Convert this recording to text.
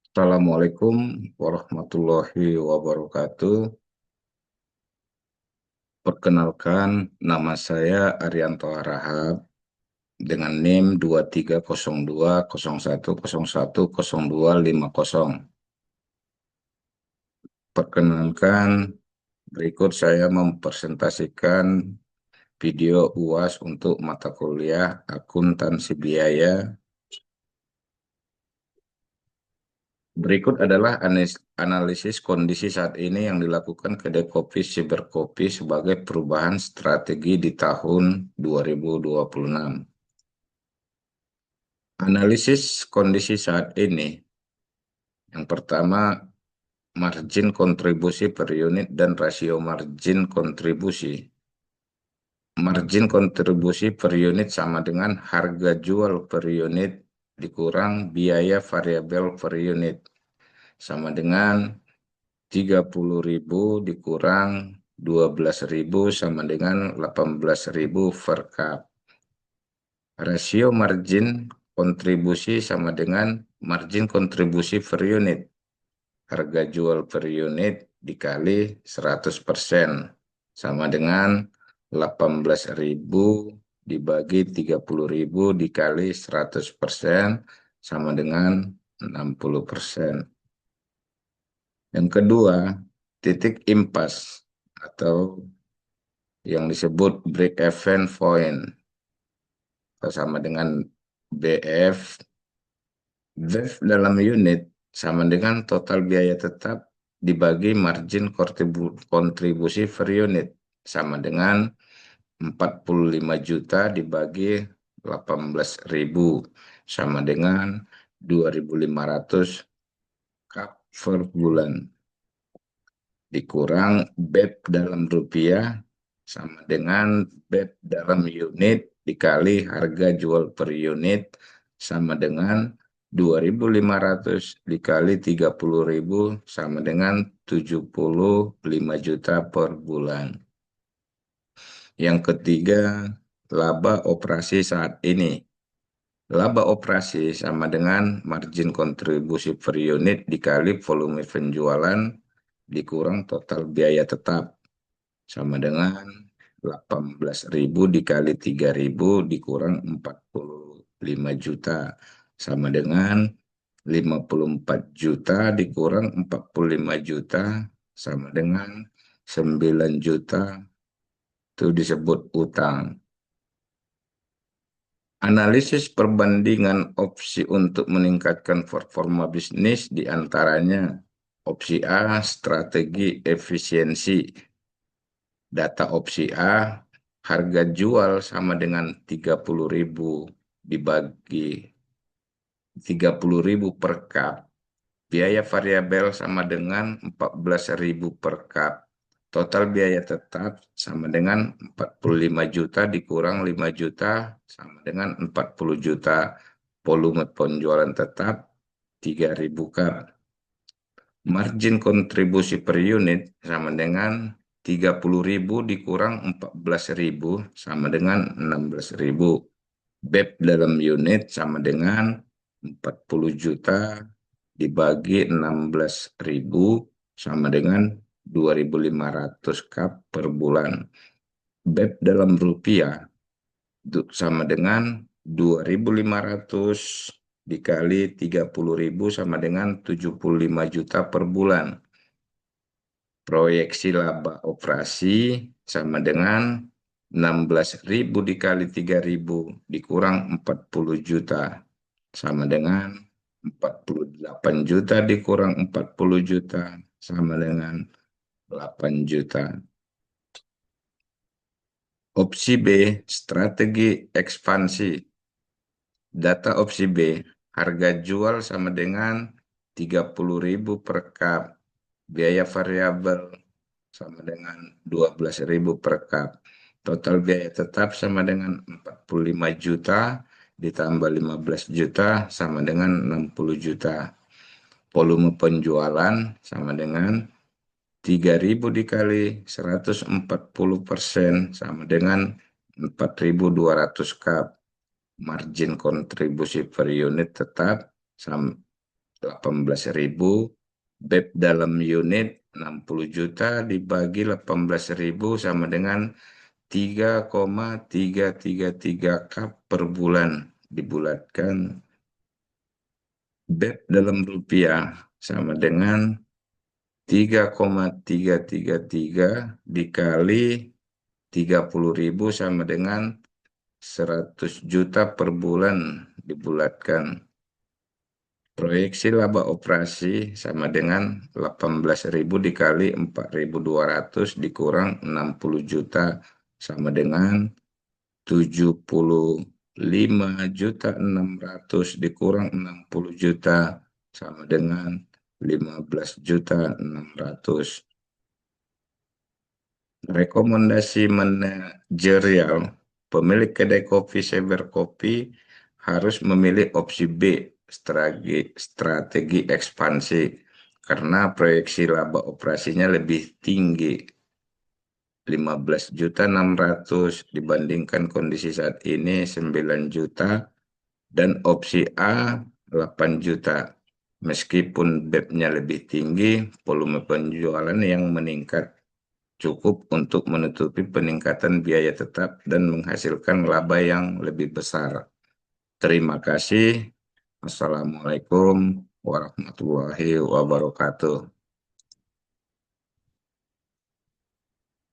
Assalamualaikum warahmatullahi wabarakatuh. Perkenalkan, nama saya Arianto Harahap dengan NIM 230201010250. Perkenalkan, berikut saya mempresentasikan video UAS untuk mata kuliah akuntansi biaya. Berikut adalah analisis kondisi saat ini yang dilakukan Kedai Kopi Siberkopi sebagai perubahan strategi di tahun 2026. Analisis kondisi saat ini, yang pertama, margin kontribusi per unit dan rasio margin kontribusi. Margin kontribusi per unit sama dengan harga jual per unit dikurang biaya variabel per unit, sama dengan 30.000 dikurang 12.000 sama dengan 18.000 per cup. Rasio margin kontribusi sama dengan margin kontribusi per unit. Harga jual per unit dikali 100% sama dengan 18.000 dibagi 30.000 dikali 100% sama dengan 60%. Yang kedua, titik impas atau yang disebut break even point sama dengan BF. BF dalam unit sama dengan total biaya tetap dibagi margin kontribusi per unit sama dengan 45 juta dibagi 18.000 sama dengan 2.500 cup per bulan, dikurang BEP dalam rupiah sama dengan BEP dalam unit dikali harga jual per unit sama dengan 2.500 dikali 30.000 sama dengan 75 juta per bulan. Yang ketiga, laba operasi saat ini. Laba operasi sama dengan margin kontribusi per unit dikali volume penjualan dikurang total biaya tetap sama dengan 18.000 dikali 3.000 dikurang 45 juta sama dengan 54 juta dikurang 45 juta sama dengan 9 juta, itu disebut utang. Analisis perbandingan opsi untuk meningkatkan performa bisnis diantaranya opsi A, strategi efisiensi. Data opsi A, harga jual sama dengan 30.000 dibagi 30.000 per cup. Biaya variabel sama dengan 14.000 per cup. Total biaya tetap sama dengan 45 juta dikurang 5 juta sama dengan 40 juta. Volume penjualan tetap 3.000 cup. Margin kontribusi per unit sama dengan 30.000 dikurang 14.000 sama dengan 16.000. BEP dalam unit sama dengan 40 juta dibagi 16.000 sama dengan 2.500 cup per bulan. BEP dalam rupiah sama dengan 2.500 dikali 30.000 sama dengan 75 juta per bulan. Proyeksi laba operasi sama dengan 16.000 dikali 3.000 dikurang 40 juta sama dengan 48 juta dikurang 40 juta sama dengan 8 juta. Opsi B, strategi ekspansi. Data opsi B, harga jual sama dengan 30.000 per cup. Biaya variabel sama dengan 12.000 per cup. Total biaya tetap sama dengan 45 juta ditambah 15 juta sama dengan 60 juta. Volume penjualan sama dengan 3.000 dikali 140% sama dengan 4.200 cup. Margin kontribusi per unit tetap sama 18.000, BEP dalam unit 60 juta dibagi 18.000 sama dengan 3,333 cup per bulan. Dibulatkan BEP dalam rupiah sama dengan 3,333 dikali 30.000 sama dengan 100 juta per bulan dibulatkan. Proyeksi laba operasi sama dengan 18.000 dikali 4.200 dikurang 60 juta sama dengan 75.600 dikurang 60 juta sama dengan 15.600. Rekomendasi manajerial, pemilik kedai kopi Seber Kopi harus memilih opsi B, strategi ekspansi, karena proyeksi laba operasinya lebih tinggi, 15.600 dibandingkan kondisi saat ini 9 juta, dan opsi A 8 juta. Meskipun BEP-nya lebih tinggi, volume penjualan yang meningkat cukup untuk menutupi peningkatan biaya tetap dan menghasilkan laba yang lebih besar. Terima kasih. Assalamualaikum warahmatullahi wabarakatuh.